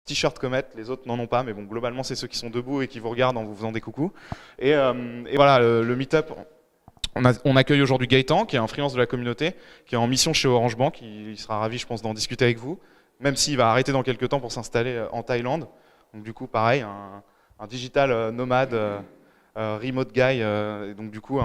t-shirt Comet, les autres n'en ont pas, mais bon, globalement, c'est ceux qui sont debout et qui vous regardent en vous faisant des coucous. Et voilà, le meet-up, on accueille aujourd'hui Gaëtan, qui est un freelance de la communauté, qui est en mission chez Orange Bank. Il sera ravi, je pense, d'en discuter avec vous, même s'il va arrêter dans quelques temps pour s'installer en Thaïlande. Donc du coup, pareil, un digital nomade, remote guy, et donc du coup,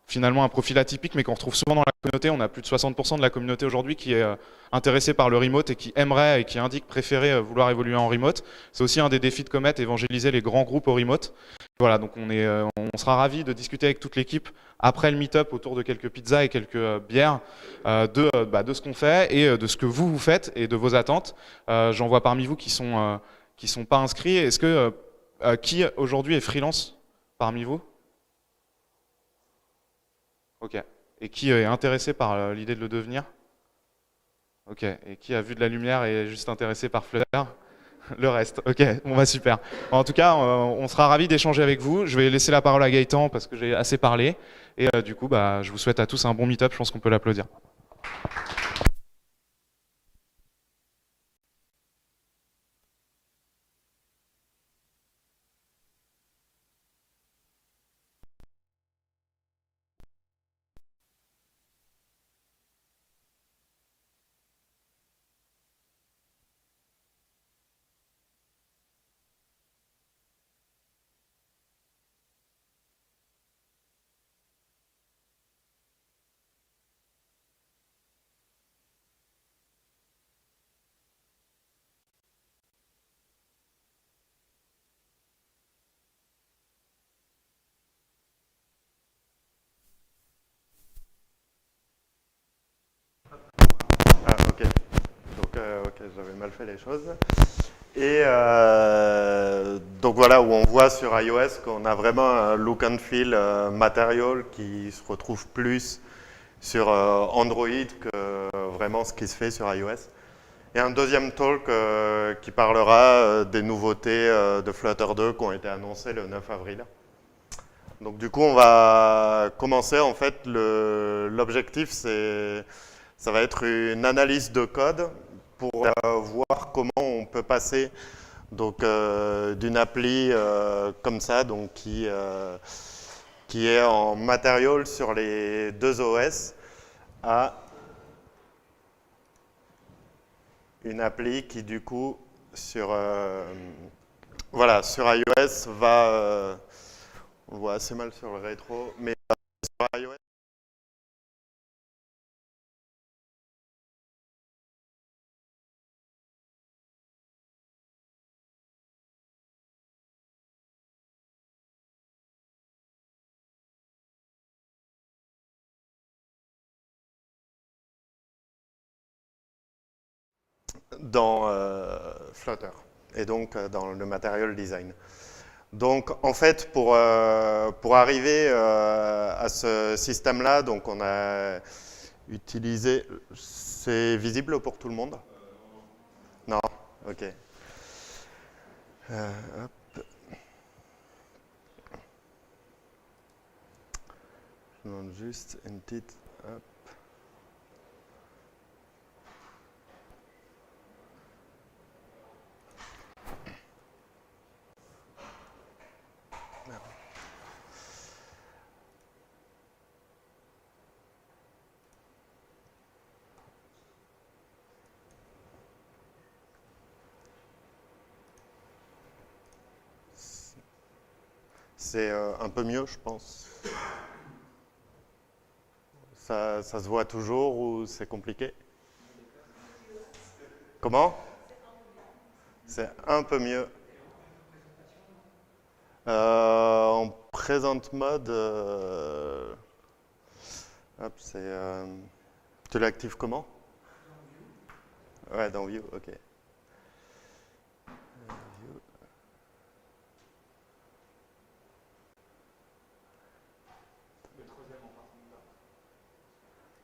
finalement un profil atypique, mais qu'on retrouve souvent dans la communauté. On a plus de 60% de la communauté aujourd'hui qui est intéressée par le remote et qui aimerait et qui indique préférer vouloir évoluer en remote. C'est aussi un des défis de Comet, évangéliser les grands groupes au remote. Voilà, donc on sera ravis de discuter avec toute l'équipe après le meet-up autour de quelques pizzas et quelques bières de ce qu'on fait et de ce que vous faites et de vos attentes. J'en vois parmi vous qui sont pas inscrits. Est-ce que qui aujourd'hui est freelance parmi vous? Ok. Et qui est intéressé par l'idée de le devenir? Ok. Et qui a vu de la lumière et est juste intéressé par Flutter? Le reste. Ok. Bon bah super. En tout cas, on sera ravis d'échanger avec vous. Je vais laisser la parole à Gaëtan parce que j'ai assez parlé. Et du coup, bah, je vous souhaite à tous un bon meet-up. Je pense qu'on peut l'applaudir. Ah, ok. Donc, ok, j'avais mal fait les choses. Et donc voilà, où on voit sur iOS qu'on a vraiment un look and feel matériel qui se retrouve plus sur Android que vraiment ce qui se fait sur iOS. Et un deuxième talk qui parlera des nouveautés de Flutter 2 qui ont été annoncées le 9 avril. Donc du coup, on va commencer. En fait, l'objectif, ça va être une analyse de code pour voir comment on peut passer donc d'une appli comme ça, donc qui est en matériel sur les deux OS, à une appli qui du coup voilà, sur iOS va on le voit assez mal sur le rétro, mais sur iOS dans Flutter et donc dans le material design. Donc en fait pour arriver à ce système-là, donc on a utilisé, c'est visible pour tout le monde? Non? Ok. Hop. Je demande juste une petite. Hop. C'est un peu mieux, je pense. Ça se voit toujours ou c'est compliqué? Comment? C'est un peu mieux. En présente mode, hop, tu l'actives comment? Ouais, dans View, ok.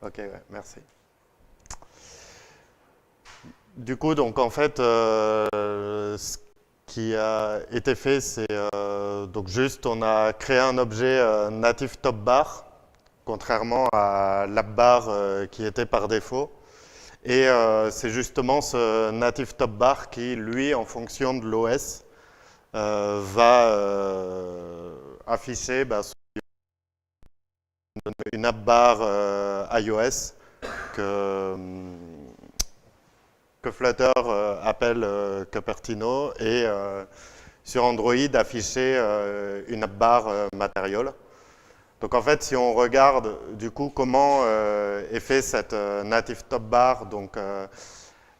Ok, ouais, merci. Du coup, donc en fait, ce qui a été fait, c'est donc juste on a créé un objet natif top bar, contrairement à l'app bar qui était par défaut. Et c'est justement ce native top bar qui, lui, en fonction de l'OS, va afficher une app bar iOS que Flutter appelle Cupertino et sur Android afficher une app bar Material. Donc en fait, si on regarde du coup comment est fait cette native top bar, donc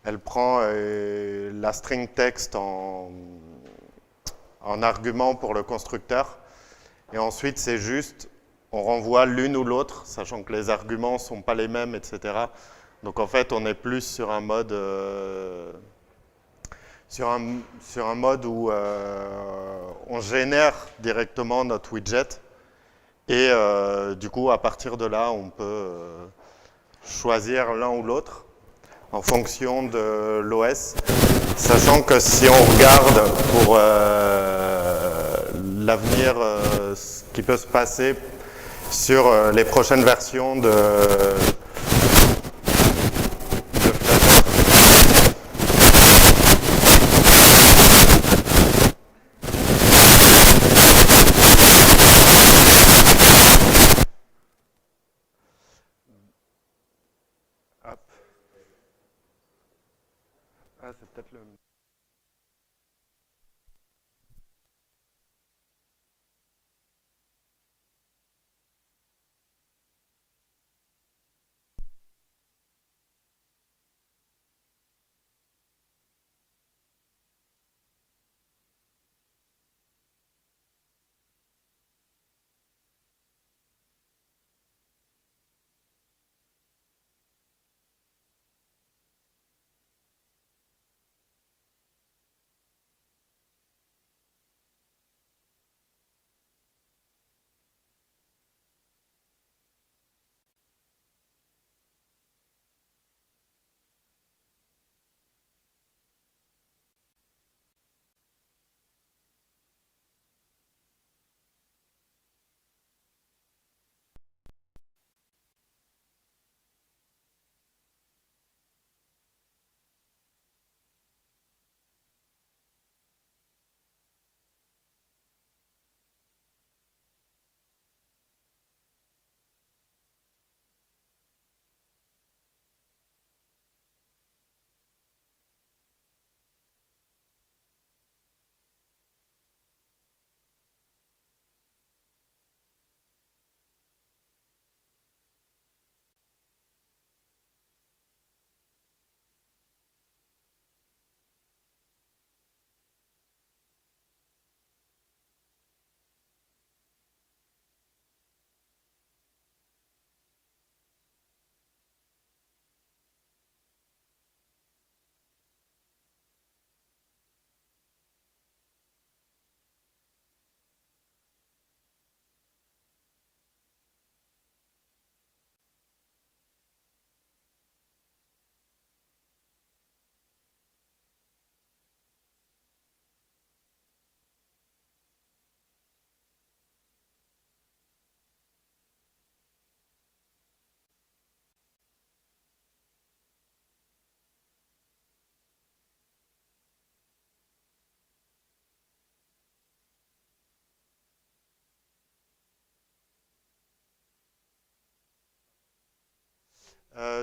elle prend la string text en argument pour le constructeur, et ensuite c'est juste, on renvoie l'une ou l'autre, sachant que les arguments ne sont pas les mêmes, etc. Donc en fait, on est plus sur un mode, où on génère directement notre widget. Et du coup, à partir de là, on peut choisir l'un ou l'autre en fonction de l'OS. Sachant que si on regarde pour l'avenir, ce qui peut se passer sur les prochaines versions de Hop. Ah, c'est peut-être le...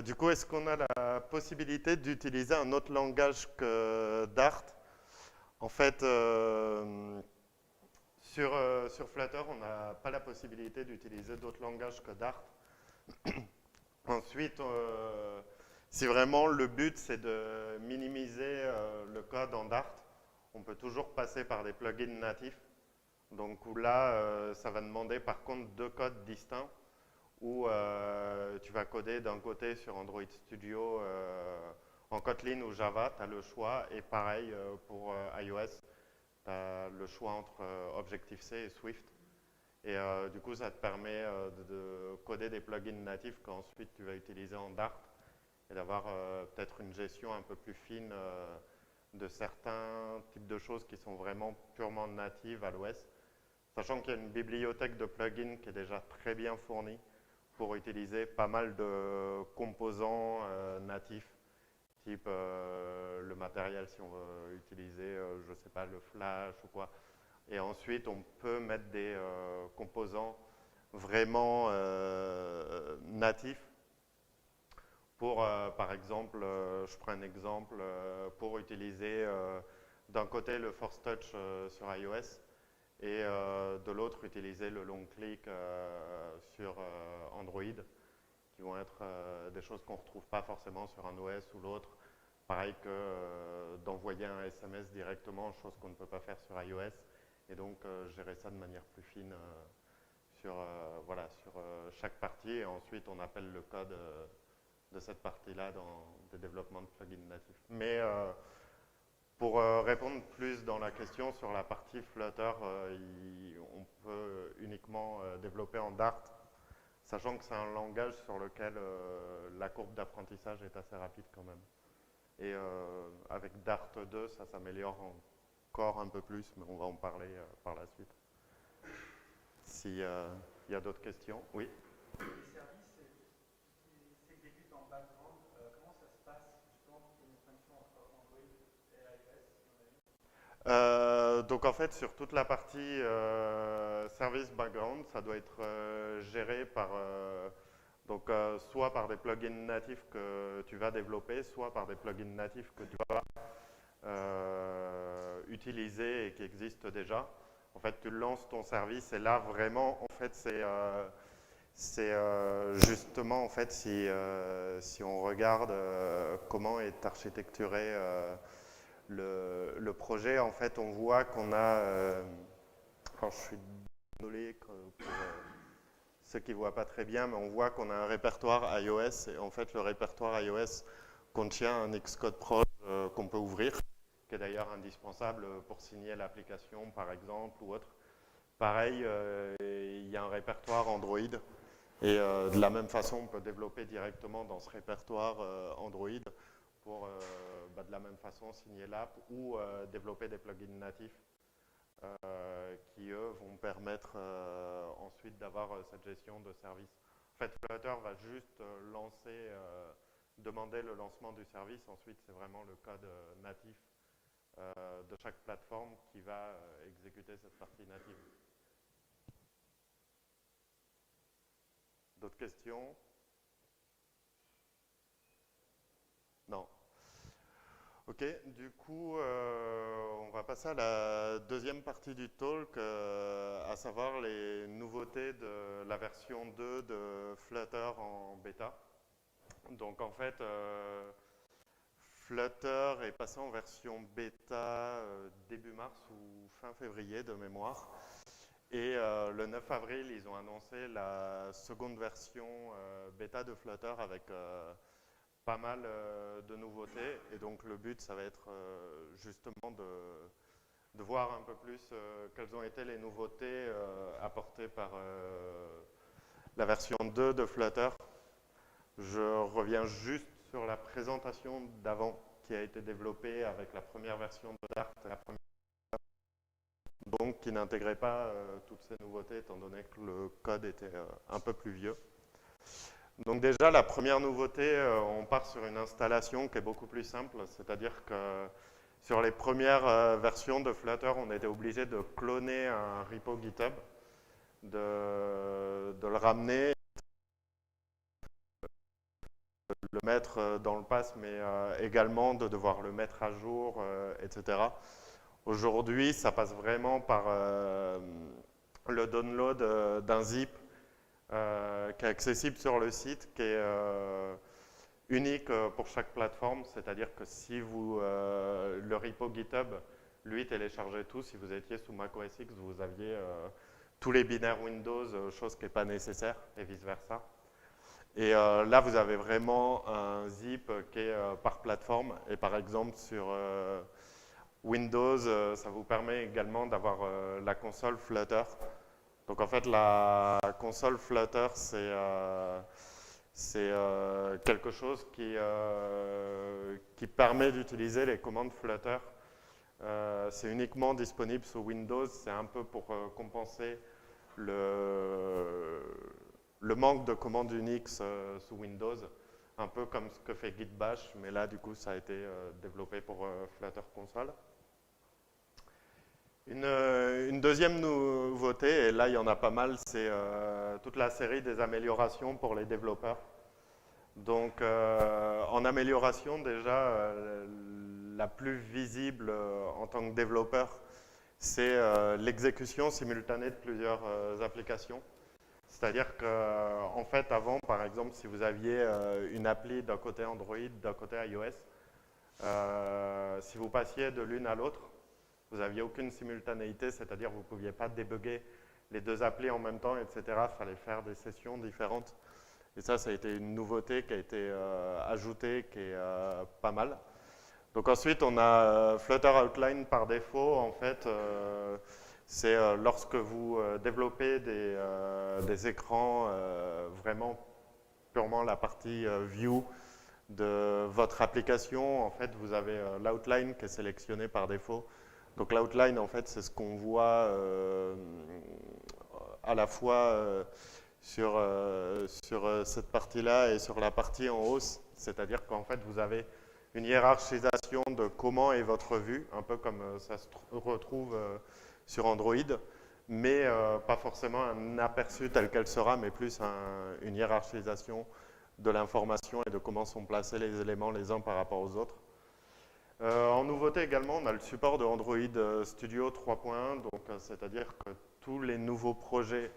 Du coup, est-ce qu'on a la possibilité d'utiliser un autre langage que Dart? En fait, sur Flutter, on n'a pas la possibilité d'utiliser d'autres langages que Dart. Ensuite, si vraiment le but c'est de minimiser le code en Dart, on peut toujours passer par des plugins natifs. Donc là, ça va demander par contre deux codes distincts où tu vas coder d'un côté sur Android Studio en Kotlin ou Java, tu as le choix. Et pareil pour iOS, tu as le choix entre Objective-C et Swift. Et du coup, ça te permet de coder des plugins natifs qu'ensuite tu vas utiliser en Dart et d'avoir peut-être une gestion un peu plus fine de certains types de choses qui sont vraiment purement natives à l'OS. Sachant qu'il y a une bibliothèque de plugins qui est déjà très bien fournie pour utiliser pas mal de composants natifs type le matériel si on veut utiliser, je ne sais pas, le flash ou quoi. Et ensuite, on peut mettre des composants vraiment natifs pour, par exemple, je prends un exemple, pour utiliser d'un côté le Force Touch sur iOS et de l'autre utiliser le long click sur Android, qui vont être des choses qu'on ne retrouve pas forcément sur un OS ou l'autre. Pareil que d'envoyer un SMS directement, chose qu'on ne peut pas faire sur iOS, et donc gérer ça de manière plus fine sur, voilà, sur chaque partie, et ensuite on appelle le code de cette partie-là dans des développements de plugins natifs. Mais pour répondre plus dans la question sur la partie Flutter, on peut uniquement développer en Dart, sachant que c'est un langage sur lequel la courbe d'apprentissage est assez rapide quand même. Et avec Dart 2, ça s'améliore encore un peu plus, mais on va en parler par la suite. S'il y a d'autres questions, oui. Les services qui s'exécutent en background, comment ça se passe justement pour qu'il y ait une fonction entre Android et iOS? Donc en fait, sur toute la partie service background, ça doit être géré par donc soit par des plugins natifs que tu vas développer, soit par des plugins natifs que tu vas utiliser et qui existent déjà. En fait, tu lances ton service et là, vraiment, en fait, c'est justement, en fait, si on regarde comment est architecturé le projet, en fait, on voit qu'on a... alors, je suis désolé pour ceux qui ne voient pas très bien, mais on voit qu'on a un répertoire iOS, et en fait, le répertoire iOS contient un Xcode Proj qu'on peut ouvrir, qui est d'ailleurs indispensable pour signer l'application, par exemple, ou autre. Pareil, il y a un répertoire Android, et de la même façon, on peut développer directement dans ce répertoire Android pour, de la même façon, signer l'app ou développer des plugins natifs qui, eux, vont permettre ensuite d'avoir cette gestion de service. En fait, Flutter va juste demander le lancement du service. Ensuite, c'est vraiment le code natif de chaque plateforme qui va exécuter cette partie native. D'autres questions? Non. Ok, du coup, on va passer à la deuxième partie du talk, à savoir les nouveautés de la version 2 de Flutter en bêta. Donc en fait, Flutter est passé en version bêta début mars ou fin février de mémoire. Et le 9 avril, ils ont annoncé la seconde version bêta de Flutter avec pas mal de nouveautés. Et donc le but, ça va être justement de voir un peu plus quelles ont été les nouveautés apportées par la version 2 de Flutter. Je reviens juste sur la présentation d'avant qui a été développée avec la première version de Dart, donc qui n'intégrait pas toutes ces nouveautés étant donné que le code était un peu plus vieux. Donc déjà, la première nouveauté, on part sur une installation qui est beaucoup plus simple, c'est-à-dire que sur les premières versions de Flutter, on était obligé de cloner un repo GitHub, de le ramener, de le mettre dans le pass, mais également de devoir le mettre à jour, etc. Aujourd'hui, ça passe vraiment par le download d'un zip qui est accessible sur le site, qui est unique pour chaque plateforme, c'est-à-dire que si vous, le repo GitHub, lui téléchargeait tout, si vous étiez sous Mac OS X, vous aviez tous les binaires Windows, chose qui n'est pas nécessaire, et vice-versa. Et là, vous avez vraiment un zip qui est par plateforme, et par exemple sur Windows, ça vous permet également d'avoir la console Flutter. Donc en fait, la console Flutter, c'est quelque chose qui permet d'utiliser les commandes Flutter. C'est uniquement disponible sous Windows, c'est un peu pour compenser le manque de commandes Unix sous Windows. un peu comme ce que fait Gitbash, mais là, du coup, ça a été développé pour Flutter Console. Une deuxième nouveauté, et là, il y en a pas mal, c'est toute la série des améliorations pour les développeurs. Donc, en amélioration, déjà, la plus visible en tant que développeur, c'est l'exécution simultanée de plusieurs applications. C'est-à-dire qu'en fait, avant, par exemple, si vous aviez une appli d'un côté Android, d'un côté iOS, si vous passiez de l'une à l'autre, vous n'aviez aucune simultanéité, c'est-à-dire que vous ne pouviez pas débugger les deux applis en même temps, etc. Il fallait faire des sessions différentes. Et ça a été une nouveauté qui a été ajoutée, qui est pas mal. Donc ensuite, on a Flutter Outline par défaut. En fait, c'est lorsque vous développez des écrans, vraiment purement la partie view de votre application, en fait, vous avez l'outline qui est sélectionné par défaut. Donc l'outline, en fait, c'est ce qu'on voit à la fois sur cette partie-là et sur la partie en hausse. C'est-à-dire qu'en fait, vous avez une hiérarchisation de comment est votre vue, un peu comme ça se retrouve sur Android, mais pas forcément un aperçu tel qu'elle sera, mais plus une hiérarchisation de l'information et de comment sont placés les éléments les uns par rapport aux autres. En nouveauté également, on a le support de Android Studio 3.1, donc c'est-à-dire que tous les nouveaux projets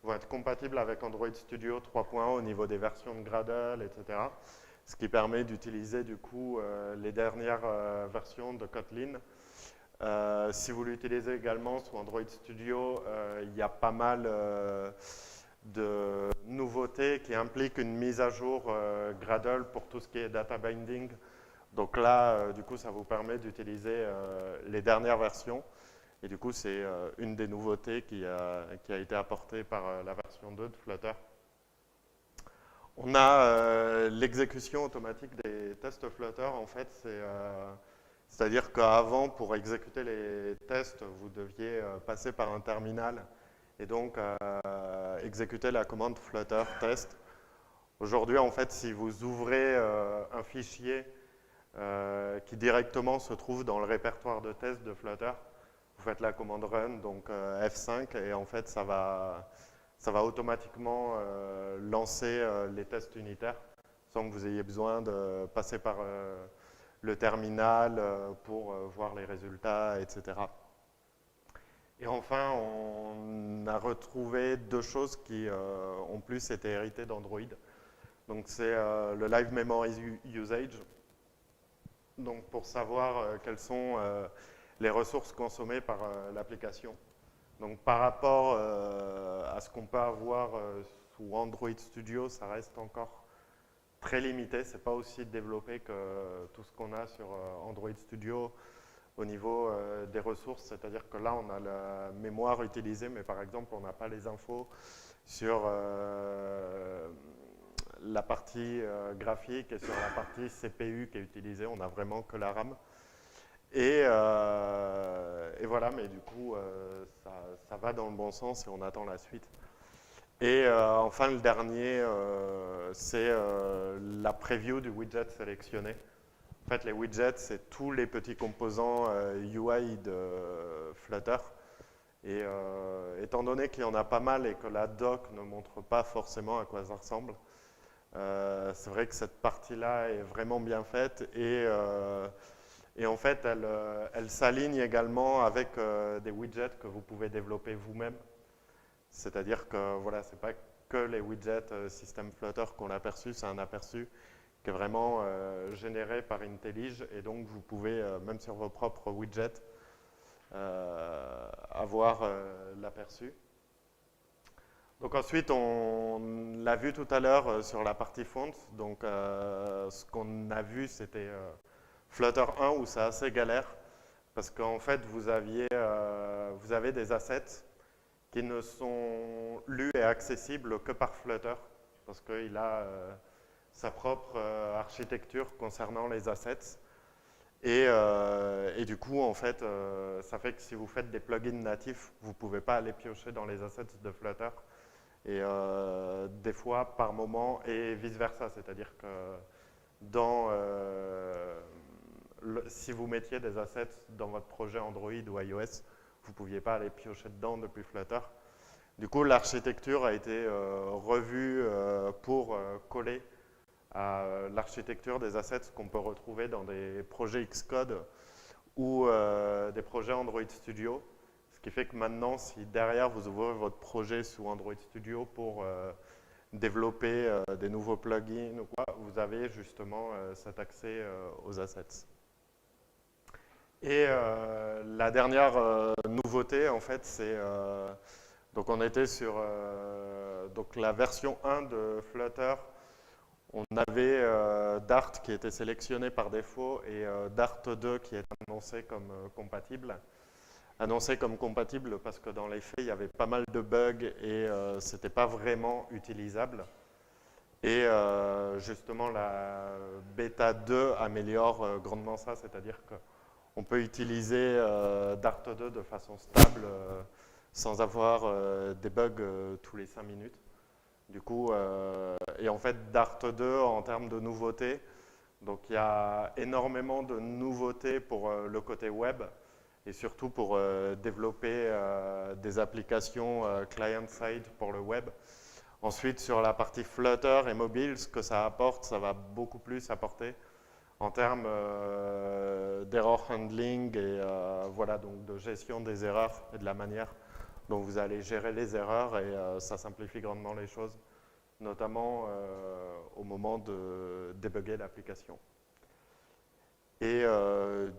vont être compatibles avec Android Studio 3.1 au niveau des versions de Gradle, etc. Ce qui permet d'utiliser du coup les dernières versions de Kotlin. Si vous l'utilisez également sous Android Studio, il y a pas mal de nouveautés qui impliquent une mise à jour Gradle pour tout ce qui est data binding. Donc là, du coup, ça vous permet d'utiliser les dernières versions. Et du coup, c'est une des nouveautés qui a été apportée par la version 2 de Flutter. On a l'exécution automatique des tests Flutter. En fait, c'est-à-dire qu'avant, pour exécuter les tests, vous deviez passer par un terminal et donc exécuter la commande Flutter test. Aujourd'hui, en fait, si vous ouvrez un fichier qui directement se trouve dans le répertoire de tests de Flutter, vous faites la commande run, donc F5, et en fait, ça va automatiquement lancer les tests unitaires sans que vous ayez besoin de passer par le terminal pour voir les résultats, etc. Et enfin, on a retrouvé deux choses qui ont plus été héritées d'Android. Donc c'est le Live Memory Usage. Donc pour savoir quelles sont les ressources consommées par l'application. Donc par rapport à ce qu'on peut avoir sous Android Studio, ça reste encore très limité. Ce n'est pas aussi développé que tout ce qu'on a sur Android Studio au niveau des ressources. C'est-à-dire que là, on a la mémoire utilisée, mais par exemple, on n'a pas les infos sur la partie graphique et sur la partie CPU qui est utilisée. On n'a vraiment que la RAM. Et voilà, mais du coup, ça va dans le bon sens et on attend la suite. Et enfin, le dernier, c'est la preview du widget sélectionné. En fait, les widgets, c'est tous les petits composants UI de Flutter. Et étant donné qu'il y en a pas mal et que la doc ne montre pas forcément à quoi ça ressemble, c'est vrai que cette partie-là est vraiment bien faite et en fait, elle s'aligne également avec des widgets que vous pouvez développer vous-même. C'est-à-dire que voilà, ce n'est pas que les widgets système Flutter qu'on a aperçu, c'est un aperçu qui est vraiment généré par IntelliJ et donc vous pouvez, même sur vos propres widgets, avoir l'aperçu. Donc ensuite, on l'a vu tout à l'heure sur la partie font. Donc ce qu'on a vu, c'était Flutter 1 où c'est assez galère parce qu'en fait, vous avez des assets qui ne sont lus et accessibles que par Flutter parce qu'il a sa propre architecture concernant les assets. Et du coup, en fait, ça fait que si vous faites des plugins natifs, vous ne pouvez pas aller piocher dans les assets de Flutter. Et des fois, par moment, et vice-versa. C'est-à-dire que si vous mettiez des assets dans votre projet Android ou iOS, vous ne pouviez pas aller piocher dedans depuis Flutter. Du coup, l'architecture a été revue pour coller à l'architecture des assets qu'on peut retrouver dans des projets Xcode ou des projets Android Studio. Ce qui fait que maintenant, si derrière vous ouvrez votre projet sous Android Studio pour développer des nouveaux plugins ou quoi, vous avez justement cet accès aux assets. Et la dernière nouveauté, en fait, c'est donc on était sur donc la version 1 de Flutter. On avait Dart qui était sélectionné par défaut et Dart 2 qui est annoncé comme compatible. Annoncé comme compatible parce que dans les faits, il y avait pas mal de bugs et ce n'était pas vraiment utilisable. Et justement, la bêta 2 améliore grandement ça, c'est-à-dire qu'on peut utiliser Dart 2 de façon stable sans avoir des bugs tous les 5 minutes. Du coup, et en fait, Dart 2, en termes de nouveautés, donc il y a énormément de nouveautés pour le côté web et surtout pour développer des applications client-side pour le web. Ensuite, sur la partie Flutter et mobile, ce que ça apporte, ça va beaucoup plus apporter en termes d'error handling et voilà, donc de gestion des erreurs et de la manière dont vous allez gérer les erreurs et ça simplifie grandement les choses, notamment au moment de débugger l'application. Et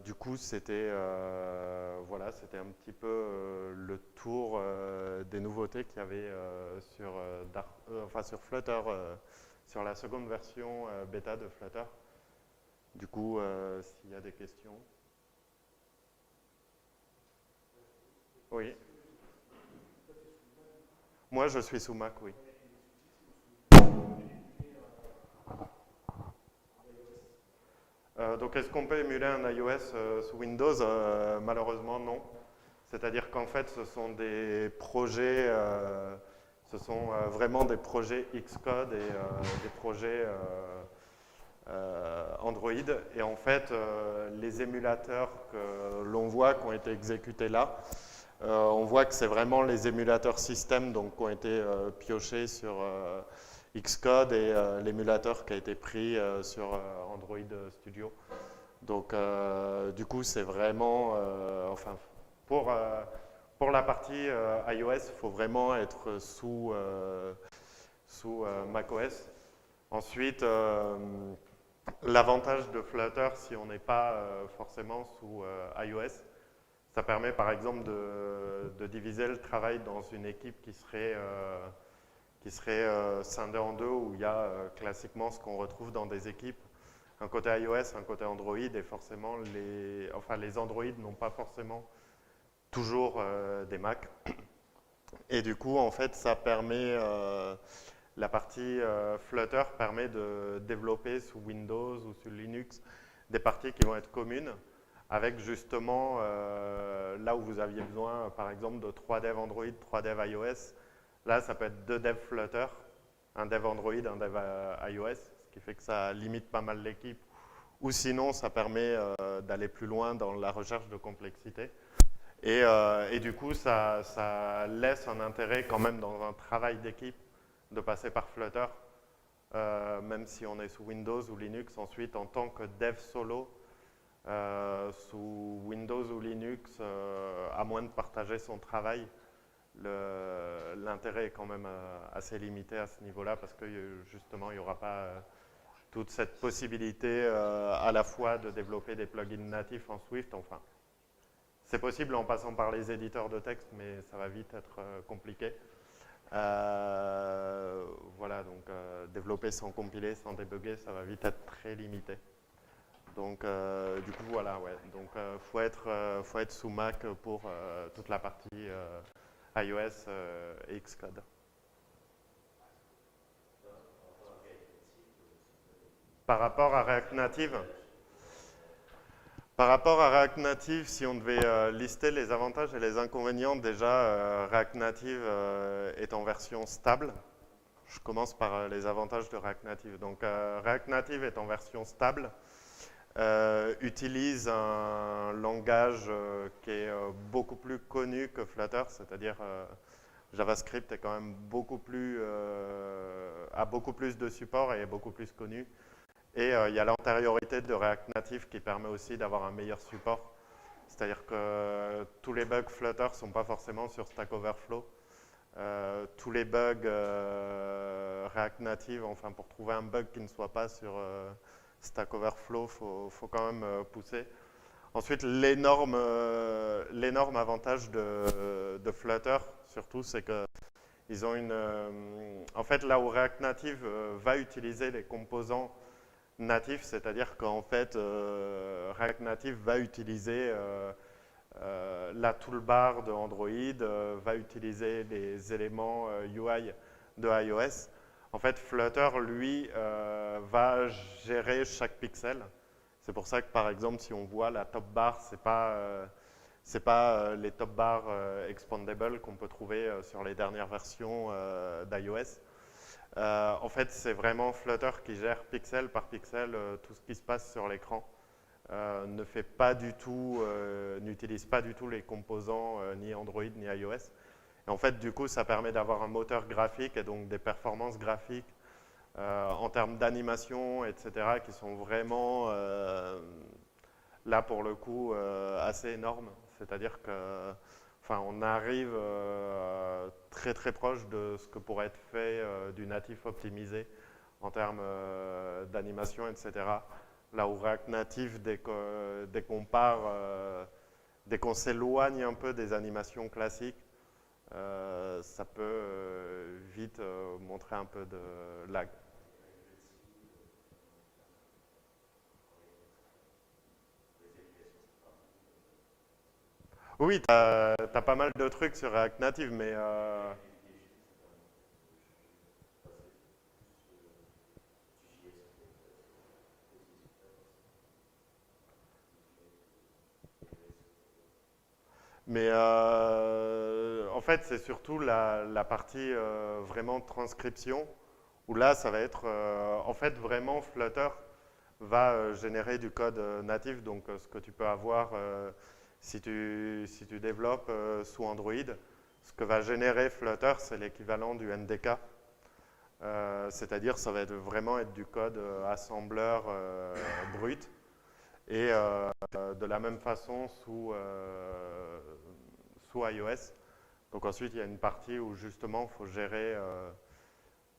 du coup, c'était voilà, c'était un petit peu le tour des nouveautés qu'il y avait sur Flutter, sur la seconde version bêta de Flutter. Du coup, s'il y a des questions. Oui. Moi, je suis sous Mac, oui. Donc, est-ce qu'on peut émuler un iOS sous Windows? Malheureusement, non. C'est-à-dire qu'en fait, ce sont des projets, vraiment des projets Xcode et des projets Android. Et en fait, les émulateurs que l'on voit qui ont été exécutés là, on voit que c'est vraiment les émulateurs système donc, qui ont été piochés sur Xcode et l'émulateur qui a été pris sur Android Studio. Donc, du coup, c'est vraiment, enfin, pour la partie iOS, il faut vraiment être sous macOS. Ensuite, l'avantage de Flutter, si on n'est pas forcément sous iOS, ça permet par exemple de diviser le travail dans une équipe qui serait scindée en deux, où il y a classiquement ce qu'on retrouve dans des équipes, un côté iOS, un côté Android, et forcément les Android n'ont pas forcément toujours des Mac. Et du coup, en fait, ça permet, la partie Flutter permet de développer sous Windows ou sous Linux des parties qui vont être communes, avec justement, là où vous aviez besoin, par exemple, de 3 devs Android, 3 devs iOS, là, ça peut être 2 devs Flutter, un dev Android, un dev iOS, ce qui fait que ça limite pas mal l'équipe. Ou sinon, ça permet d'aller plus loin dans la recherche de complexité. Et du coup, ça laisse un intérêt quand même dans un travail d'équipe de passer par Flutter, même si on est sous Windows ou Linux. Ensuite, en tant que dev solo, sous Windows ou Linux, à moins de partager son travail, l'intérêt est quand même assez limité à ce niveau-là parce que justement, il n'y aura pas toute cette possibilité à la fois de développer des plugins natifs en Swift. Enfin, c'est possible en passant par les éditeurs de texte, mais ça va vite être compliqué. Voilà, donc développer sans compiler, sans débugger, ça va vite être très limité. Donc, du coup, voilà, ouais. Donc, faut être sous Mac pour toute la partie iOS et Xcode. Par rapport à React Native, si on devait lister les avantages et les inconvénients, déjà, React Native est en version stable. Je commence par les avantages de React Native. Donc React Native est en version stable, utilise un langage qui est beaucoup plus connu que Flutter, c'est-à-dire JavaScript est quand même a beaucoup plus de support et est beaucoup plus connu. Et il y a l'antériorité de React Native qui permet aussi d'avoir un meilleur support. C'est-à-dire que tous les bugs Flutter ne sont pas forcément sur Stack Overflow. Tous les bugs React Native, enfin pour trouver un bug qui ne soit pas sur Stack Overflow, faut quand même pousser. Ensuite, l'énorme avantage de Flutter, surtout, c'est que ils ont en fait, là où React Native va utiliser les composants natifs, c'est-à-dire qu'en fait, React Native va utiliser la toolbar de Android, va utiliser les éléments UI de iOS. En fait, Flutter, lui, va gérer chaque pixel. C'est pour ça que, par exemple, si on voit la top bar, c'est pas les top bars expandable qu'on peut trouver sur les dernières versions d'iOS. En fait, c'est vraiment Flutter qui gère pixel par pixel tout ce qui se passe sur l'écran. N'utilise pas du tout les composants ni Android ni iOS. Et en fait, du coup, ça permet d'avoir un moteur graphique et donc des performances graphiques en termes d'animation, etc., qui sont vraiment, là pour le coup, assez énormes. C'est-à-dire que, enfin, on arrive très très proche de ce que pourrait être fait du natif optimisé en termes d'animation, etc. Là où React Native, dès qu'on s'éloigne un peu des animations classiques, ça peut vite montrer un peu de lag. Oui, tu as pas mal de trucs sur React Native, mais en fait, c'est surtout la partie vraiment transcription, où là, ça va être, en fait, vraiment Flutter va générer du code natif, donc ce que tu peux avoir si tu développes sous Android. Ce que va générer Flutter, c'est l'équivalent du NDK, c'est-à-dire ça va vraiment être du code assembleur brut. Et de la même façon sous iOS. Donc ensuite, il y a une partie où justement, il faut gérer,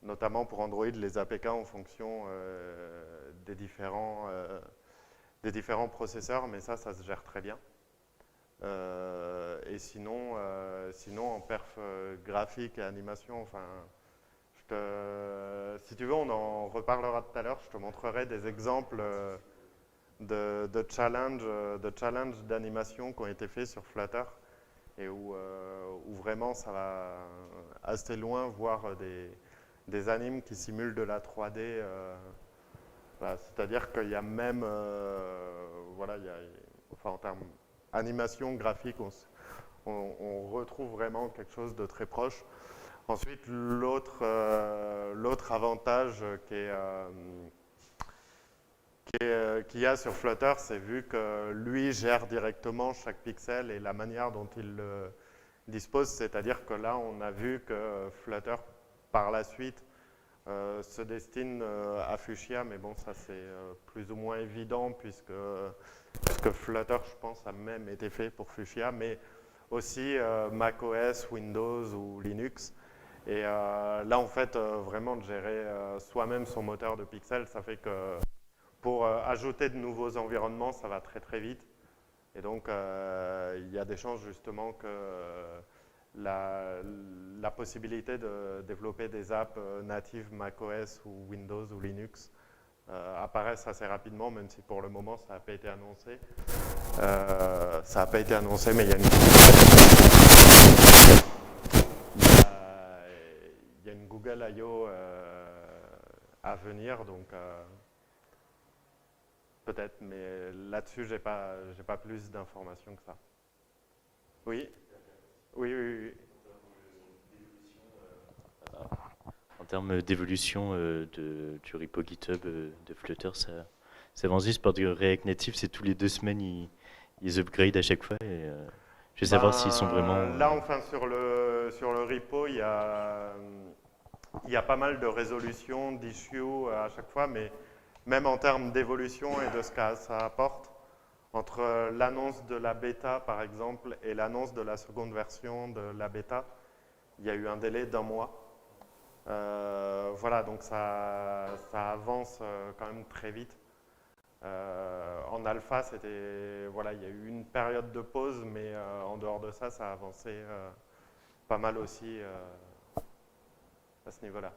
notamment pour Android, les APK en fonction des différents processeurs, mais ça se gère très bien. Et sinon, en perf graphique et animation, enfin, si tu veux, on en reparlera tout à l'heure. Je te montrerai des exemples de challenge d'animation qui ont été faits sur Flutter et où vraiment ça va assez loin, voir des animes qui simulent de la 3D. Voilà, c'est-à-dire qu'il y a même, voilà, enfin, en termes animation graphique, on retrouve vraiment quelque chose de très proche. Ensuite, l'autre avantage qu'il y a sur Flutter, c'est vu que lui gère directement chaque pixel et la manière dont il le dispose, c'est-à-dire que là, on a vu que Flutter, par la suite, se destine à Fuchsia, mais bon, ça c'est plus ou moins évident puisque Flutter, je pense, a même été fait pour Fuchsia, mais aussi macOS, Windows ou Linux. Et là, en fait, vraiment de gérer soi-même son moteur de pixels, ça fait que pour ajouter de nouveaux environnements, ça va très très vite. Et donc, il y a des chances justement que la possibilité de développer des apps natives macOS ou Windows ou Linux apparaissent assez rapidement, même si pour le moment, ça n'a pas été annoncé. Ça n'a pas été annoncé, mais il y a une Google I.O. à venir, donc peut-être, mais là-dessus, j'ai pas plus d'informations que ça. Oui. Oui. termes d'évolution du repo GitHub de Flutter, ça avance juste parce que React Native, c'est tous les 2 semaines, ils upgrade à chaque fois. Et, je veux savoir s'ils sont vraiment... Là, enfin, sur le repo, il y a pas mal de résolutions, d'issues à chaque fois, mais même en termes d'évolution et de ce que ça apporte, entre l'annonce de la bêta, par exemple, et l'annonce de la seconde version de la bêta, il y a eu un délai d'1 mois. Voilà, donc ça avance quand même très vite. En alpha, voilà, il y a eu une période de pause, mais en dehors de ça, ça a avancé pas mal aussi à ce niveau-là.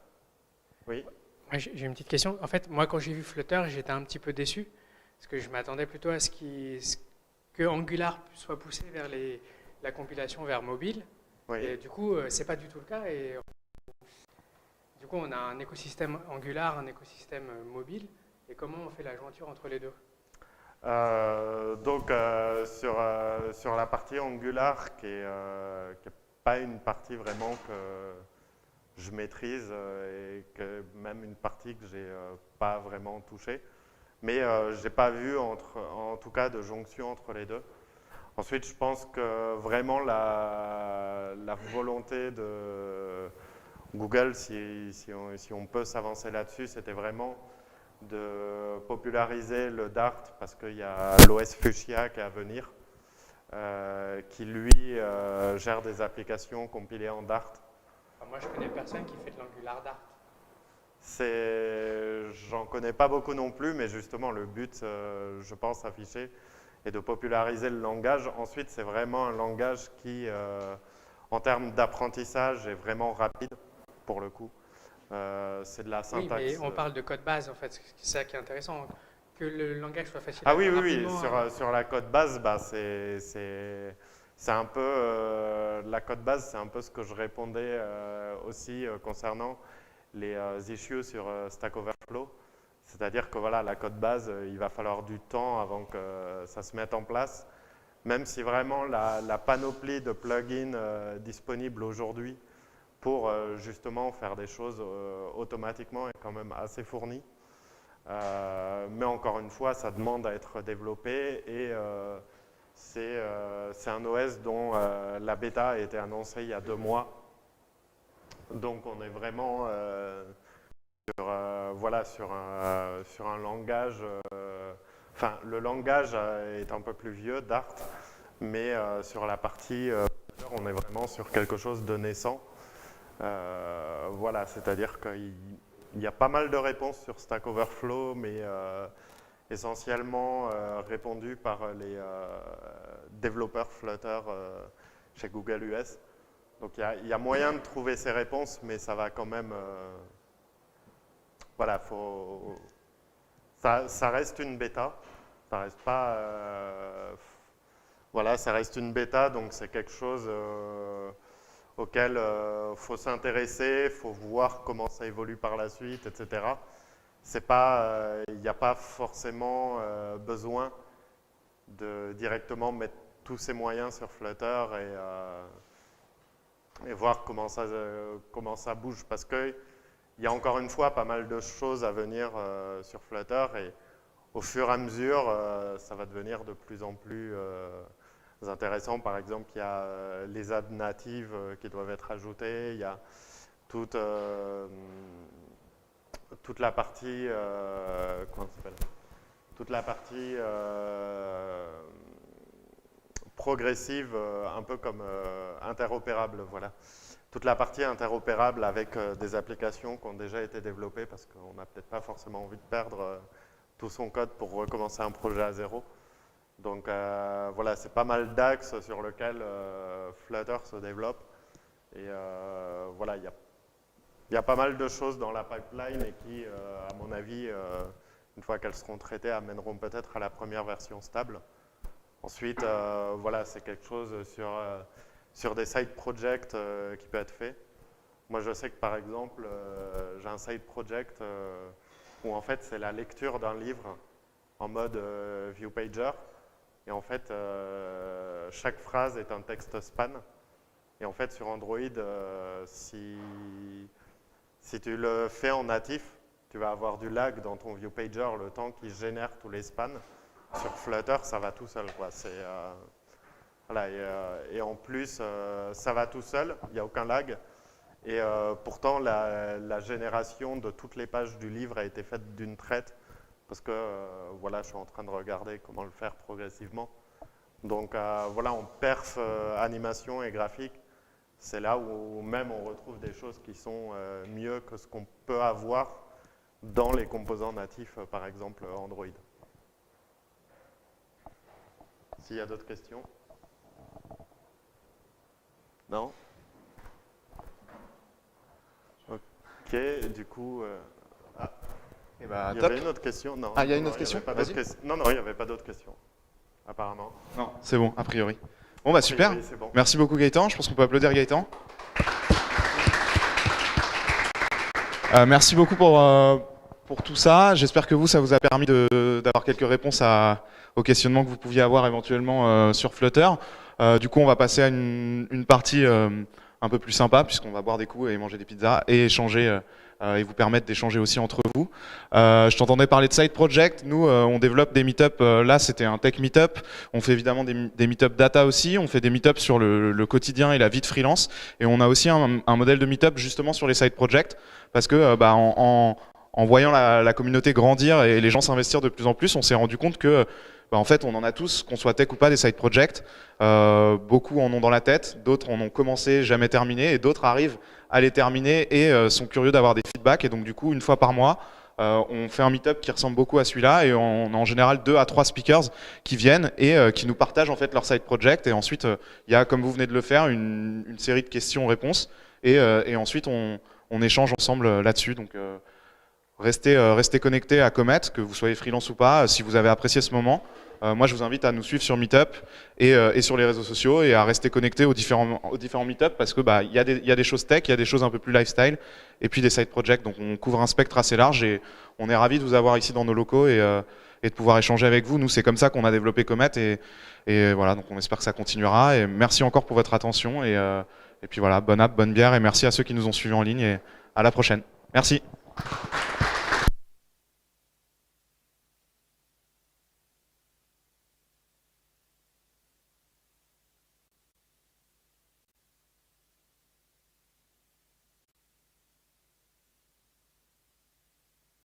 Oui. Ouais, j'ai une petite question. En fait, moi, quand j'ai vu Flutter, j'étais un petit peu déçu parce que je m'attendais plutôt à que Angular soit poussé vers la compilation vers mobile. Oui. Et du coup, c'est pas du tout le cas. Et du coup, on a un écosystème Angular, un écosystème mobile. Et comment on fait la jointure entre les deux? Donc, sur la partie Angular, qui est pas une partie vraiment que je maîtrise et que même une partie que j'ai pas vraiment touchée, mais j'ai pas vu en tout cas de jonction entre les deux. Ensuite, je pense que vraiment la volonté de Google, si on peut s'avancer là-dessus, c'était vraiment de populariser le Dart parce qu'il y a l'OS Fuchsia qui est à venir, qui lui gère des applications compilées en Dart. Enfin, moi, je connais personne qui fait de l'Angular Dart. J'en connais pas beaucoup non plus, mais justement le but, je pense, affiché, est de populariser le langage. Ensuite, c'est vraiment un langage qui, en termes d'apprentissage, est vraiment rapide pour le coup. C'est de la syntaxe. Oui, mais on parle de code base, en fait. C'est ça qui est intéressant. Que le langage soit facile Ah à oui, oui, oui. rapidement. Sur la code base, bah, c'est un peu la code base, c'est un peu ce que je répondais aussi concernant les issues sur Stack Overflow. C'est-à-dire que voilà, la code base, il va falloir du temps avant que ça se mette en place. Même si vraiment la panoplie de plugins disponibles aujourd'hui pour justement faire des choses automatiquement est quand même assez fournie. Mais encore une fois, ça demande à être développé et c'est un OS dont la bêta a été annoncée il y a 2 mois. Donc on est vraiment voilà, sur un langage, enfin le langage est un peu plus vieux, Dart, mais sur la partie, on est vraiment sur quelque chose de naissant. Voilà, c'est-à-dire qu'il y a pas mal de réponses sur Stack Overflow, mais essentiellement répondues par les développeurs Flutter chez Google US. Donc il y a moyen de trouver ces réponses, mais ça va quand même... voilà, ça reste une bêta, ça reste pas... voilà, ça reste une bêta, donc c'est quelque chose auquel il faut s'intéresser, il faut voir comment ça évolue par la suite, etc. Il n'y a pas forcément besoin de directement mettre tous ses moyens sur Flutter et voir comment ça bouge, parce qu'il y a encore une fois pas mal de choses à venir sur Flutter et au fur et à mesure, ça va devenir de plus en plus intéressant. Par exemple, il y a les apps natives qui doivent être ajoutées, il y a toute la partie, comment ça s'appelle ? Toute la partie progressive, un peu comme interopérable, voilà. Toute la partie interopérable avec des applications qui ont déjà été développées parce qu'on n'a peut-être pas forcément envie de perdre tout son code pour recommencer un projet à zéro. Donc voilà, c'est pas mal d'axes sur lesquels Flutter se développe. Et voilà, il y a pas mal de choses dans la pipeline et qui, à mon avis, une fois qu'elles seront traitées, amèneront peut-être à la première version stable. Ensuite, voilà, c'est quelque chose sur des side projects qui peut être fait. Moi, je sais que par exemple, j'ai un side project où en fait, c'est la lecture d'un livre en mode view pager. Et en fait, chaque phrase est un texte span. Et en fait, sur Android, si Si tu le fais en natif, tu vas avoir du lag dans ton ViewPager le temps qu'il génère tous les spans. Sur Flutter, ça va tout seul, quoi. Voilà, et en plus, ça va tout seul, il n'y a aucun lag. Et pourtant, la génération de toutes les pages du livre a été faite d'une traite, parce que voilà, je suis en train de regarder comment le faire progressivement. Donc voilà, en perf, animation et graphique, c'est là où même on retrouve des choses qui sont mieux que ce qu'on peut avoir dans les composants natifs, par exemple Android. S'il y a d'autres questions? Non? Ok, du coup... Et bah, il y top. avait une autre question? Non. Ah, il y a une Non, autre question? il y avait pas d'autres questions. Non, il n'y avait pas d'autres questions, apparemment. Non, c'est bon, a priori. Bon, bah super. Oui, c'est bon. Merci beaucoup Gaëtan. Je pense qu'on peut applaudir Gaëtan. Merci beaucoup pour tout ça. J'espère que ça vous a permis d'avoir quelques réponses aux questionnements que vous pouviez avoir éventuellement sur Flutter. Du coup, on va passer à une partie un peu plus sympa, puisqu'on va boire des coups et manger des pizzas et échanger et vous permettre d'échanger aussi entre vous. Je t'entendais parler de side project. Nous, on développe des meet-up. Là, c'était un tech meet-up. On fait évidemment des meet-up data aussi. On fait des meet-up sur le quotidien et la vie de freelance. Et on a aussi un modèle de meet-up justement sur les side projects, parce que en voyant la communauté grandir et les gens s'investir de plus en plus, on s'est rendu compte que en fait, on en a tous, qu'on soit tech ou pas, des side projects. Beaucoup en ont dans la tête, d'autres en ont commencé, jamais terminé, et d'autres arrivent à les terminer et sont curieux d'avoir des feedbacks. Et donc du coup, une fois par mois, on fait un meet-up qui ressemble beaucoup à celui-là, et on a en général 2 à 3 speakers qui viennent et qui nous partagent en fait leur side project. Et ensuite, il y a, comme vous venez de le faire, une série de questions-réponses, et ensuite on échange ensemble là-dessus. Donc restez connectés à Comet, que vous soyez freelance ou pas, si vous avez apprécié ce moment. Moi, je vous invite à nous suivre sur Meetup et sur les réseaux sociaux, et à rester connectés aux différents Meetup, parce que y a des choses tech, il y a des choses un peu plus lifestyle, et puis des side projects. Donc on couvre un spectre assez large, et on est ravis de vous avoir ici dans nos locaux et de pouvoir échanger avec vous. Nous, c'est comme ça qu'on a développé Comet, et voilà, donc on espère que ça continuera. Et merci encore pour votre attention, et puis voilà, bonne app, bonne bière, et merci à ceux qui nous ont suivis en ligne, et à la prochaine. Merci.